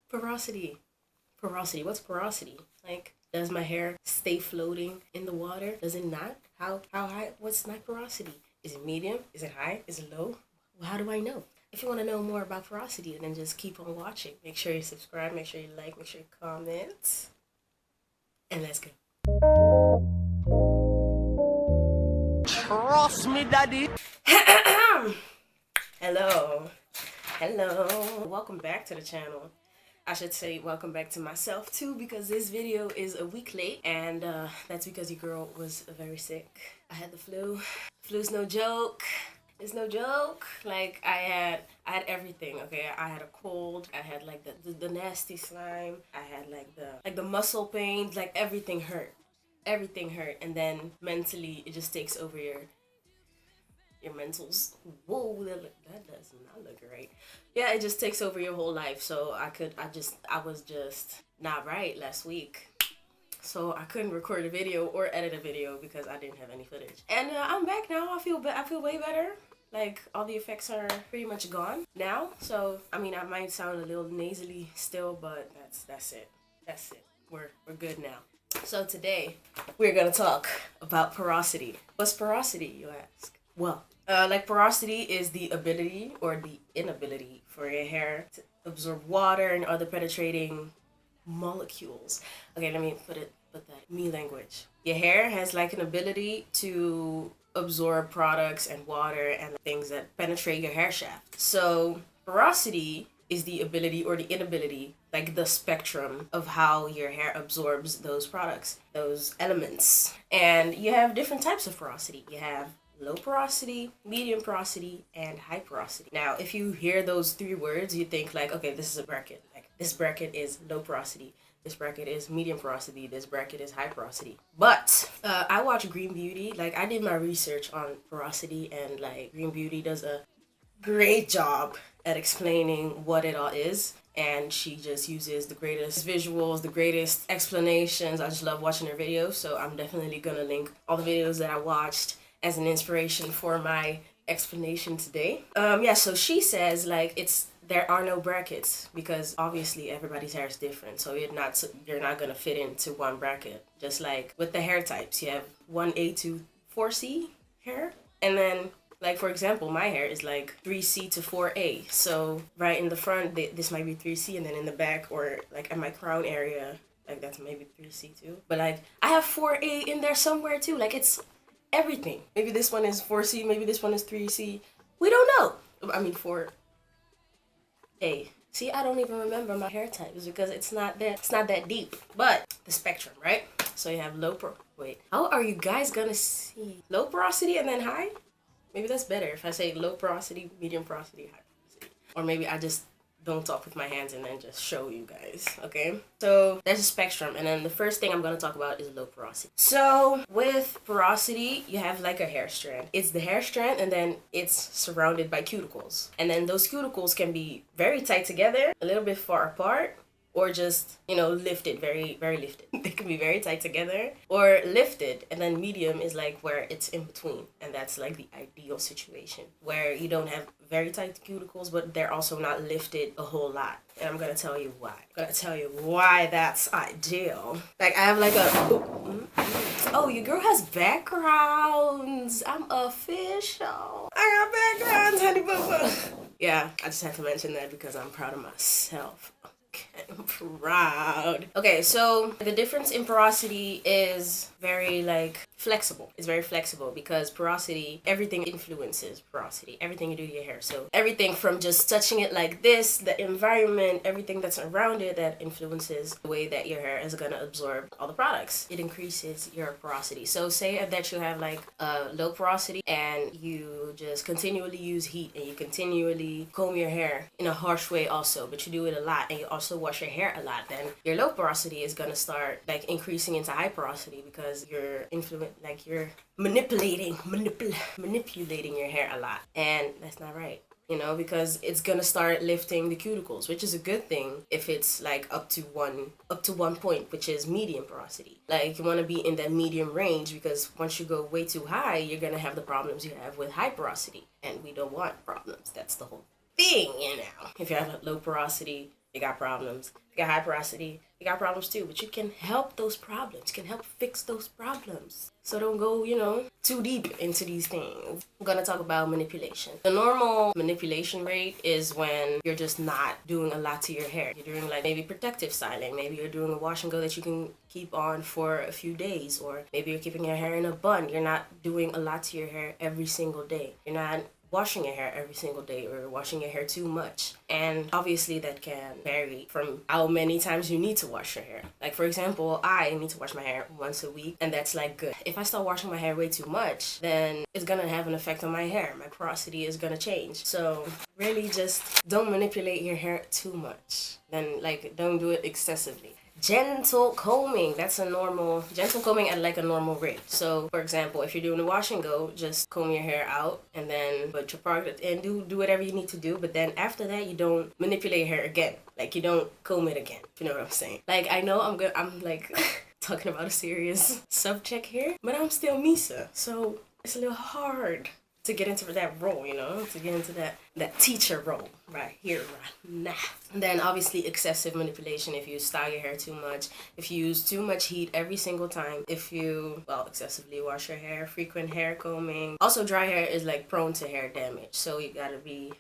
Porosity. Porosity. What's porosity? Like, does my hair stay floating in the water? Does it not? How high? What's my porosity? Is it medium? Is it high? Is it low? Well, how do I know? If you want to know more about porosity, then just keep on watching. Make sure you subscribe, make sure you like, make sure you comment. And let's go. Trust me, daddy. Hello. Hello. Welcome back to the channel. I should say welcome back to myself too, because this video is a week late, and that's because your girl was very sick. I had the flu. Flu's no joke. It's no joke. Like, I had everything. Okay, I had a cold. I had like the nasty slime. I had like the muscle pains. Like, everything hurt. Everything hurt. And then mentally, it just takes over your mentals. Whoa, that does not look right. Yeah, it just takes over your whole life. So I was just not right last week. So I couldn't record a video or edit a video because I didn't have any footage. And I'm back now. I feel way better. Like, all the effects are pretty much gone now. So I mean, I might sound a little nasally still, but that's it. That's it. We're good now. So today we're gonna talk about porosity. What's porosity, you ask? Well, like, porosity is the ability or the inability for your hair to absorb water and other penetrating molecules. Okay, let me put that in me language. Your hair has like an ability to absorb products and water and things that penetrate your hair shaft. So porosity is the ability or the inability, like the spectrum of how your hair absorbs those products, those elements. And you have different types of porosity. You have low porosity, medium porosity, and high porosity. Now, if you hear those three words, you think like, okay, this is a bracket. Like, this bracket is low porosity, this bracket is medium porosity, this bracket is high porosity. But I watch Green Beauty. Like, I did my research on porosity, and like, Green Beauty does a great job at explaining what it all is. And she just uses the greatest visuals, the greatest explanations. I just love watching her videos. So I'm definitely gonna link all the videos that I watched as an inspiration for my explanation today. Yeah, so she says like there are no brackets because obviously everybody's hair is different, so you're not gonna fit into one bracket. Just like with the hair types, you have 1A to 4C hair, and then like, for example, my hair is like 3C to 4A. So right in the front, this might be 3C, and then in the back or like at my crown area, like that's maybe 3C too. But like, I have 4A in there somewhere too. Like, it's everything. Maybe this one is 4C, maybe this one is 3C. We don't know. I mean, 4A. See, I don't even remember my hair types because it's not that deep. But the spectrum, right? So you have wait, how are you guys gonna see low porosity and then high? Maybe that's better if I say low porosity, medium porosity, high porosity. Or maybe I just don't talk with my hands and then just show you guys, okay? So there's a spectrum, and then the first thing I'm gonna talk about is low porosity. So with porosity, you have like a hair strand. It's the hair strand, and then it's surrounded by cuticles. And then those cuticles can be very tight together, a little bit far apart, or just, you know, lifted, very, very lifted. They can be very tight together or lifted. And then medium is like where it's in between. And that's like the ideal situation where you don't have very tight cuticles, but they're also not lifted a whole lot. And I'm gonna tell you why. I'm gonna tell you why that's ideal. Like, I have like oh, your girl has backgrounds. I'm official. I got backgrounds, honey boo. Yeah, I just had to mention that because I'm proud of myself. I'm proud. Okay, so the difference in porosity is very like flexible. It's very flexible because porosity, everything influences porosity. Everything you do to your hair. So everything from just touching it like this, the environment, everything that's around it that influences the way that your hair is gonna absorb all the products. It increases your porosity. So say that you have like a low porosity and you just continually use heat and you continually comb your hair in a harsh way also, but you do it a lot and you also wash your hair a lot, then your low porosity is gonna start like increasing into high porosity because you're manipulating your hair a lot, and that's not right. You know, because it's gonna start lifting the cuticles, which is a good thing if it's like up to one point, which is medium porosity. Like, you want to be in that medium range, because once you go way too high, you're gonna have the problems you have with high porosity, and we don't want problems. That's the whole thing, you know. If you have a low porosity, you got problems. If you got high porosity, you got problems too. But you can help those problems. You can help fix those problems. So don't go, you know, too deep into these things. I'm gonna talk about manipulation. The normal manipulation rate is when you're just not doing a lot to your hair. You're doing like maybe protective styling. Maybe you're doing a wash and go that you can keep on for a few days. Or maybe you're keeping your hair in a bun. You're not doing a lot to your hair every single day. You're not washing your hair every single day or washing your hair too much. And obviously that can vary from how many times you need to wash your hair. Like for example, I need to wash my hair once a week, and that's like good. If I start washing my hair way too much, then it's gonna have an effect on my hair. My porosity is gonna change. So really just don't manipulate your hair too much. Then like don't do it excessively. Gentle combing, that's a normal, gentle combing at like a normal rate. So for example, if you're doing a wash and go, just comb your hair out and then put your product and do whatever you need to do. But then after that, you don't manipulate your hair again. Like you don't comb it again, if you know what I'm saying. Like I know I'm like talking about a serious subject here, but I'm still Meese, so it's a little hard to get into that role, you know, to get into that teacher role right here, right now. And then obviously excessive manipulation, if you style your hair too much, if you use too much heat every single time, if you, well, excessively wash your hair, frequent hair combing. Also dry hair is like prone to hair damage, so you gotta be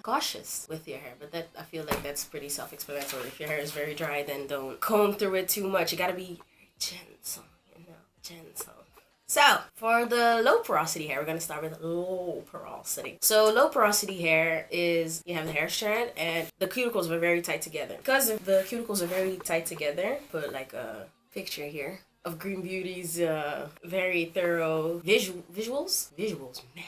cautious with your hair. But that, I feel like that's pretty self-explanatory. If your hair is very dry, then don't comb through it too much. You gotta be gentle, you know, gentle. So, for the low porosity hair, we're going to start with low porosity. So, low porosity hair is, you have the hair strand and the cuticles are very tight together. Because if the cuticles are very tight together, put like a picture here of Green Beauty's very thorough visuals, man.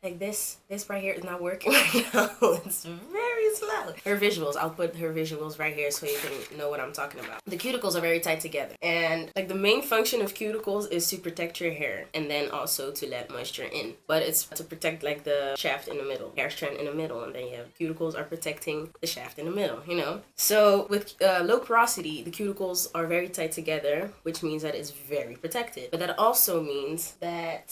Like this right here is not working right now. It's very slow. Her visuals, I'll put her visuals right here so you can know what I'm talking about. The cuticles are very tight together. And like the main function of cuticles is to protect your hair and then also to let moisture in. But it's to protect like the shaft in the middle, hair strand in the middle. And then you have cuticles are protecting the shaft in the middle, you know? So with low porosity, the cuticles are very tight together, which means that it's very protected. But that also means that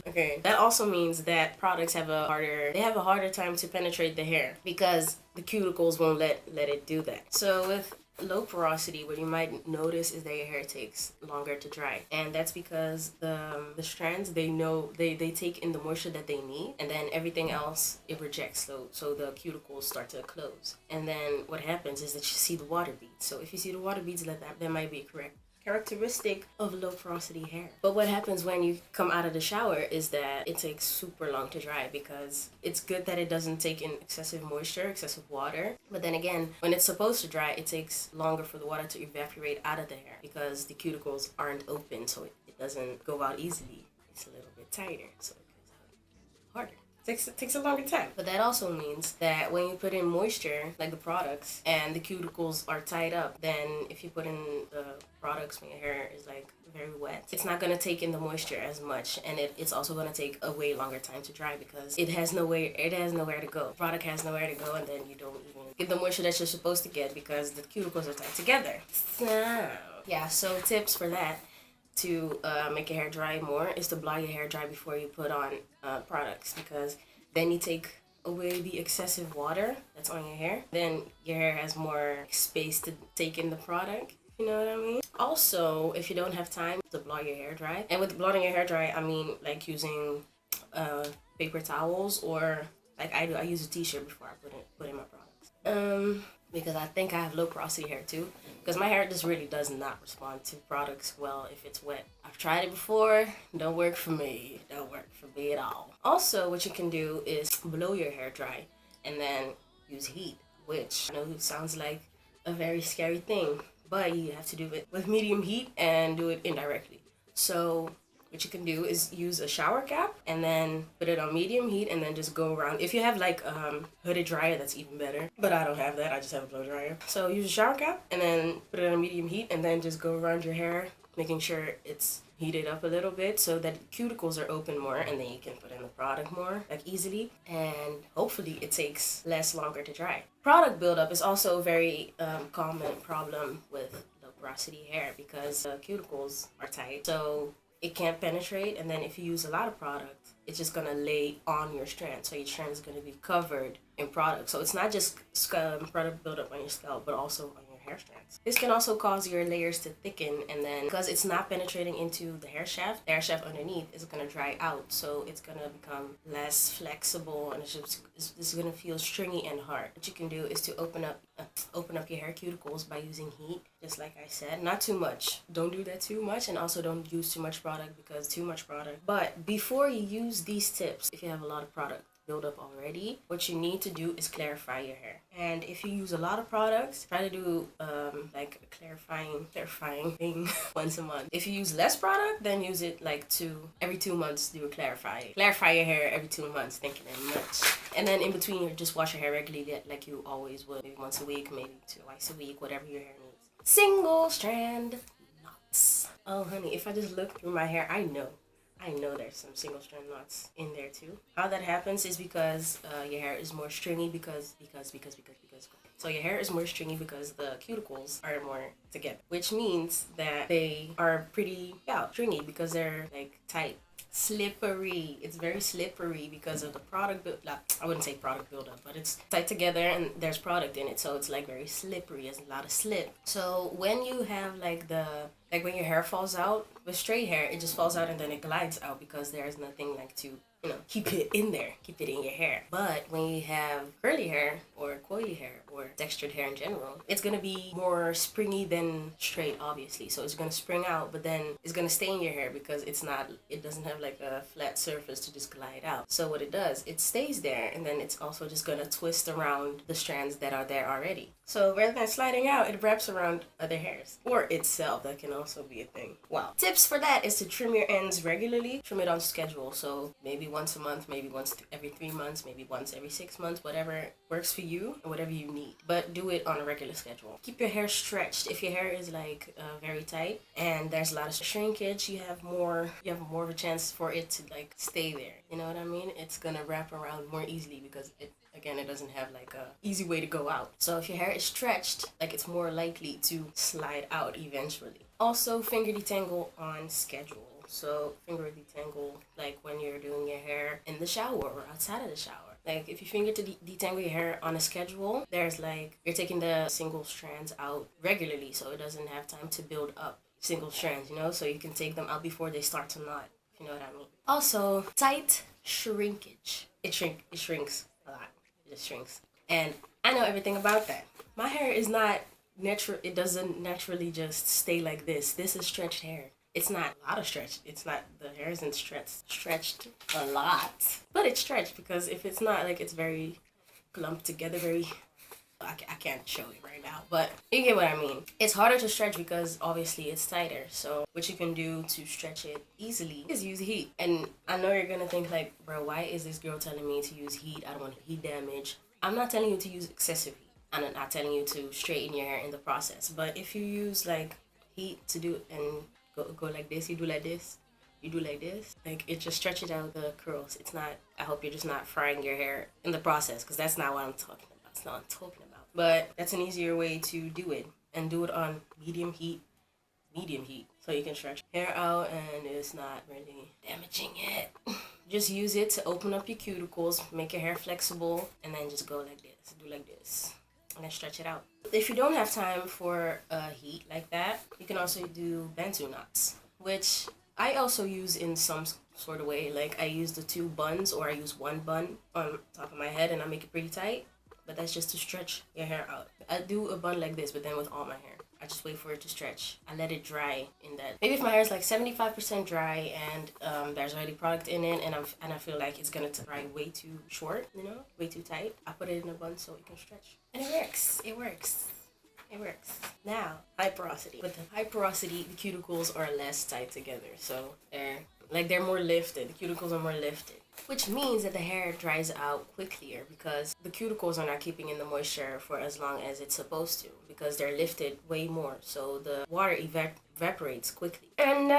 okay, that also means that products have a harder time to penetrate the hair because the cuticles won't let it do that. So with low porosity, what you might notice is that your hair takes longer to dry, and that's because the strands, they take in the moisture that they need, and then everything else it rejects, so the cuticles start to close. And then what happens is that you see the water beads. So if you see the water beads, that might be correct characteristic of low porosity hair. But what happens when you come out of the shower is that it takes super long to dry, because it's good that it doesn't take in excessive moisture, excessive water. But then again, when it's supposed to dry, it takes longer for the water to evaporate out of the hair because the cuticles aren't open, so it doesn't go out easily. It's a little bit tighter, so it goes out harder. It takes a longer time. But that also means that when you put in moisture, like the products, and the cuticles are tied up, then if you put in the products when your hair is like very wet, it's not going to take in the moisture as much, and it's also going to take a way longer time to dry because it has nowhere to go. The product has nowhere to go, and then you don't even get the moisture that you're supposed to get because the cuticles are tied together. So, yeah, so tips for that to make your hair dry more is to blow your hair dry before you put on products, because then you take away the excessive water that's on your hair. Then your hair has more space to take in the product. You know what I mean? Also, if you don't have time to blow your hair dry, and with blowing your hair dry, I mean like using paper towels, or like I use a t-shirt before I put in my products. Because I think I have low porosity hair too. Because my hair just really does not respond to products well if it's wet. I've tried it before. Don't work for me. Don't work for me at all. Also, what you can do is blow your hair dry and then use heat, which I know sounds like a very scary thing, but you have to do it with medium heat and do it indirectly. So what you can do is use a shower cap and then put it on medium heat and then just go around. If you have like hooded dryer, that's even better. But I don't have that. I just have a blow dryer. So use a shower cap and then put it on medium heat and then just go around your hair, making sure it's heated up a little bit so that cuticles are open more, and then you can put in the product more like easily, and hopefully it takes longer to dry. Product buildup is also a very common problem with low porosity hair because the cuticles are tight. So it can't penetrate, and then if you use a lot of product, it's just gonna lay on your strand, so your strand is gonna be covered in product. So it's not just product buildup on your scalp, but also on your hair strands. This can also cause your layers to thicken, and then because it's not penetrating into the hair shaft underneath is gonna dry out, so it's gonna become less flexible, and it's gonna feel stringy and hard. What you can do is to open up your hair cuticles by using heat, just like I said. Not too much. Don't do that too much, and also don't use too much product, because too much product. But before you use these tips, if you have a lot of product build up already, what you need to do is clarify your hair. And if you use a lot of products, try to do like a clarifying thing once a month. If you use less product, then use it like every 2 months. Do a clarify your hair every 2 months. Thank you very much. And then in between, you just wash your hair regularly, like you always would, maybe once a week, maybe twice a week, whatever your hair needs. Single strand knots. Oh honey, if I just look through my hair, I know there's some single strand knots in there too. How that happens is because your hair is more stringy because. So your hair is more stringy because the cuticles are more together, which means that they are pretty stringy because they're like tight. Slippery. It's very slippery because of the product I wouldn't say product buildup, but it's tight together and there's product in it, so it's like very slippery. There's a lot of slip. So when you have like when your hair falls out, with straight hair, it just falls out and then it glides out because there's nothing like to keep it in there, keep it in your hair. But when you have curly hair or coily hair or textured hair in general, it's gonna be more springy than straight, obviously. So it's gonna spring out, but then it's gonna stay in your hair because it doesn't have like a flat surface to just glide out. So what it does, it stays there, and then it's also just gonna twist around the strands that are there already. So rather than sliding out, it wraps around other hairs or itself. That can also be a thing. Wow. Tips for that is to trim your ends regularly. Trim it on schedule. So maybe once a month, maybe once every 3 months, maybe once every 6 months, whatever works for you and whatever you need. But do it on a regular schedule. Keep your hair stretched. If your hair is like very tight and there's a lot of shrinkage, you have more of a chance for it to like stay there. You know what I mean? It's gonna wrap around more easily because it doesn't have like a easy way to go out. So if your hair is stretched, like it's more likely to slide out eventually. Also, finger detangle on schedule. So finger detangle like when you're doing your hair in the shower or outside of the shower. Like if you finger to detangle your hair on a schedule, there's like you're taking the single strands out regularly, so it doesn't have time to build up single strands, so you can take them out before they start to knot, if you know what I mean. Also, tight shrinkage. It shrinks a lot. It just shrinks. And I know everything about that. My hair is not natural. It doesn't naturally just stay like this. This is stretched hair. It's not a lot of stretch. It's not, the hair isn't stretched a lot. But it's stretched because if it's not, like it's very clumped together, I can't show it right now, but you get what I mean. It's harder to stretch because obviously it's tighter. So what you can do to stretch it easily is use heat. And I know you're gonna think like, bro, why is this girl telling me to use heat? I don't want heat damage. I'm not telling you to use excessive heat. I'm not telling you to straighten your hair in the process. But if you use like heat to do and go like this, you do like this, you do like this, like it just stretches out the curls. It's not, I hope you're just not frying your hair in the process, because that's not what I'm talking about. That's not what I'm talking about. But that's an easier way to do it, and do it on medium heat, so you can stretch hair out and it's not really damaging it. Just use it to open up your cuticles, make your hair flexible, and then just go like this, do like this, and then stretch it out. If you don't have time for heat like that, you can also do bantu knots, which I also use in some sort of way. Like I use the 2 buns, or I use 1 bun on top of my head and I make it pretty tight, but that's just to stretch your hair out. I do a bun like this, but then with all my hair. I just wait for it to stretch. I let it dry in that. Maybe if my hair is like 75% dry and there's already product in it, and I feel like it's gonna dry way too short, way too tight, I put it in a bun so it can stretch. And it works. It works. It works. Now, high porosity. With the high porosity, the cuticles are less tight together. So they're more lifted. The cuticles are more lifted, which means that the hair dries out quicker because the cuticles are not keeping in the moisture for as long as it's supposed to, because they're lifted way more. So the water evaporates quickly. And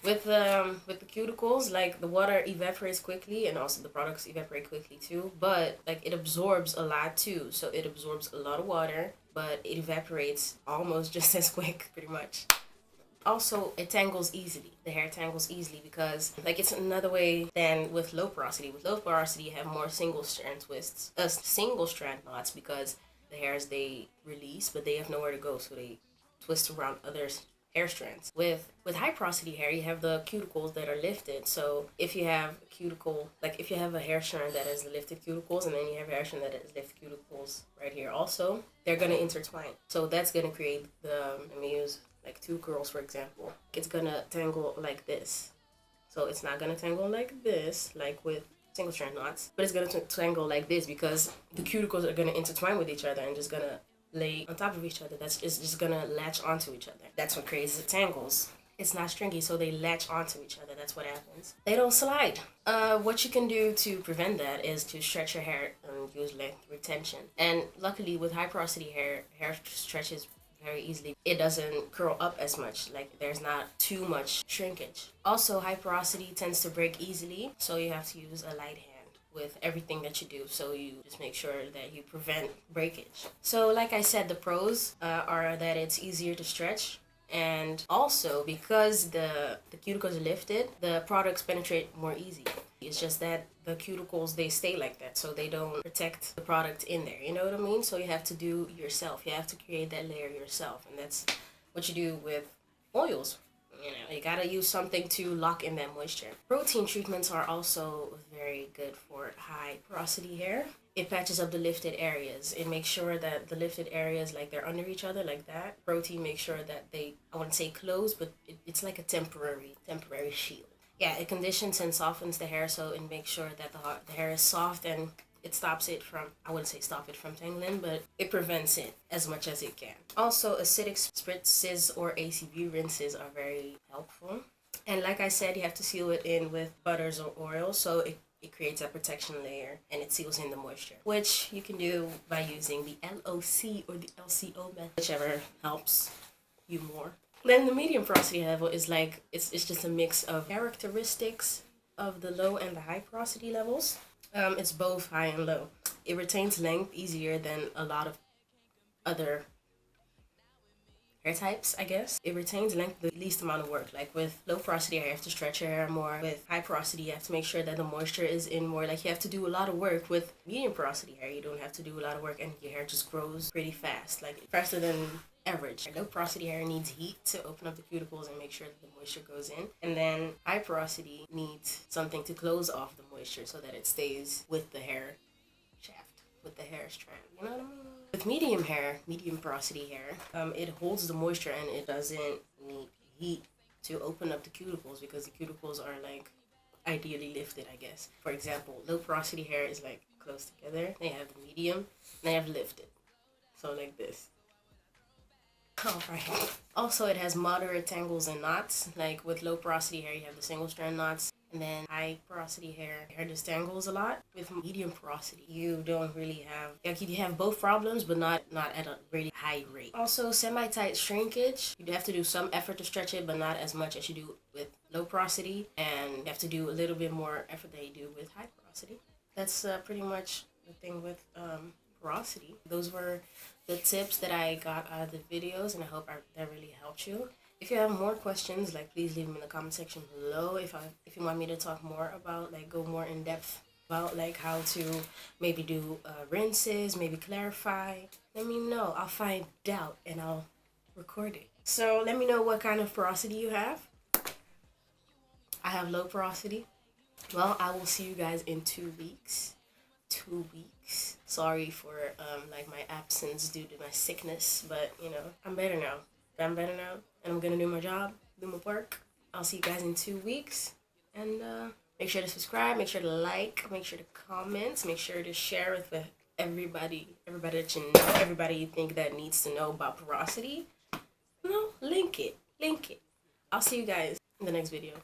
with the cuticles, like the water evaporates quickly, and also the products evaporate quickly too, but like it absorbs a lot too. So it absorbs a lot of water, but it evaporates almost just as quick, pretty much. Also, it tangles easily. The hair tangles easily because, like, it's another way than with low porosity. With low porosity, you have more single strand twists, single strand knots, because the hairs, they release, but they have nowhere to go, so they twist around others' hair strands. With high porosity hair, you have the cuticles that are lifted. So if you have a cuticle, like if you have a hair strand that has lifted cuticles, and then you have a hair strand that has lifted cuticles right here also, they're gonna intertwine. So that's gonna create the, let me use like two curls for example. It's gonna tangle like this. So it's not gonna tangle like this, like with single strand knots, but it's gonna tangle like this because the cuticles are gonna intertwine with each other and just gonna lay on top of each other. It's just gonna latch onto each other. That's what creates the tangles. It's not stringy, so they latch onto each other. That's what happens. They don't slide. What you can do to prevent that is to stretch your hair and use length retention. And luckily with high porosity hair stretches very easily. It doesn't curl up as much, like there's not too much shrinkage. Also, high porosity tends to break easily, so you have to use a light hand with everything that you do, so you just make sure that you prevent breakage. So like I said, the pros are that it's easier to stretch, and also because the cuticles are lifted, the products penetrate more easy. It's just that the cuticles, they stay like that, so they don't protect the product in there, you know what I mean? So you have to do yourself. You have to create that layer yourself, and that's what you do with oils. You know, you gotta use something to lock in that moisture. Protein treatments are also very good for high porosity hair. It patches up the lifted areas. It makes sure that the lifted areas, like they're under each other like that. Protein makes sure that they, I wouldn't say close, but it's like a temporary shield. Yeah, it conditions and softens the hair, so it makes sure that the hair is soft, and it stops it from, I wouldn't say stop it from tangling, but it prevents it as much as it can. Also, acidic spritzes or ACV rinses are very helpful. And like I said, you have to seal it in with butters or oil, so it creates a protection layer and it seals in the moisture, which you can do by using the LOC or the LCO method, whichever helps you more. Then the medium porosity level is like, it's just a mix of characteristics of the low and the high porosity levels. It's both high and low. It retains length easier than a lot of other hair types, I guess. It retains length the least amount of work. Like with low porosity hair, you have to stretch your hair more. With high porosity, you have to make sure that the moisture is in more. Like you have to do a lot of work. With medium porosity hair, you don't have to do a lot of work, and your hair just grows pretty fast, like faster than average. Low porosity hair needs heat to open up the cuticles and make sure that the moisture goes in. And then high porosity needs something to close off the moisture so that it stays with the hair shaft, with the hair strand. You know what I mean? With medium porosity hair, it holds the moisture and it doesn't need heat to open up the cuticles because the cuticles are like ideally lifted, I guess. For example, low porosity hair is like close together. They have the medium and they have lifted. So like this. Alright. Also, it has moderate tangles and knots. Like with low porosity hair, you have the single strand knots. And then high porosity hair just tangles a lot. With medium porosity, you don't really have, like you have both problems, but not at a really high rate. Also, semi-tight shrinkage. You have to do some effort to stretch it, but not as much as you do with low porosity. And you have to do a little bit more effort than you do with high porosity. That's pretty much the thing with porosity. Those were the tips that I got out of the videos, and I hope that really helped you. If you have more questions, like please leave them in the comment section below. If you want me to talk more about, like go more in depth about like how to maybe do rinses, maybe clarify, let me know. I'll find out and I'll record it. So let me know what kind of porosity you have. I have low porosity. Well, I will see you guys in 2 weeks. 2 weeks. Sorry for like my absence due to my sickness, but you know, I'm better now. And I'm gonna do my job, do my work. I'll see you guys in 2 weeks, and make sure to subscribe, make sure to like, make sure to comment, make sure to share it with everybody that you know, everybody you think that needs to know about porosity. You know, link it. I'll see you guys in the next video.